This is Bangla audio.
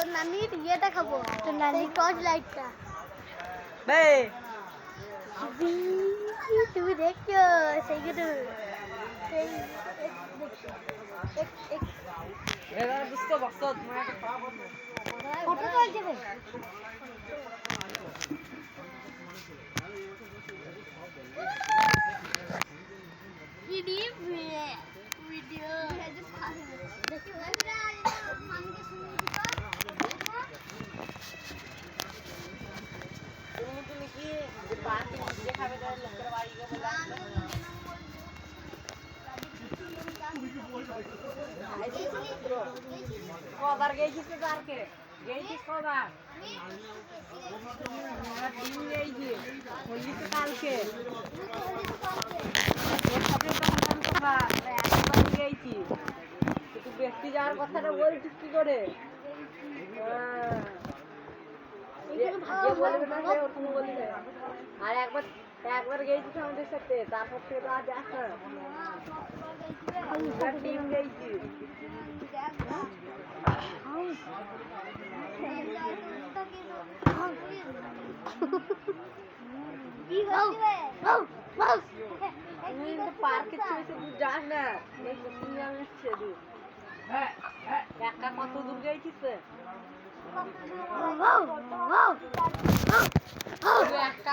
তোর নানির ইয়েটা খাবো, তোর নানির টর্চ লাইটটা। তুমি দেখছো সেইগুলো, সেই বুঝতে পারছো ফটো তুলছে রে। ভিডিও তুমি কি পার্টি নিজে খাবে তাহলে লোকের বাড়ি গিয়ে বলে কবার গেছিস তো পার্কে? গেছিস কবার? দিন গেছি বললি তো কালকে একবার গেছি। তুই ব্যক্তি যাওয়ার কথাটা বলছিস কি করে? বলবে না যে ওরকম বলি না। আর একবার গেছিস আমাদের সাথে, তারপর থেকে তো আর যাস না। টিম গেছি পার্কে যাস না, একা কত দূর গেছিস? একটা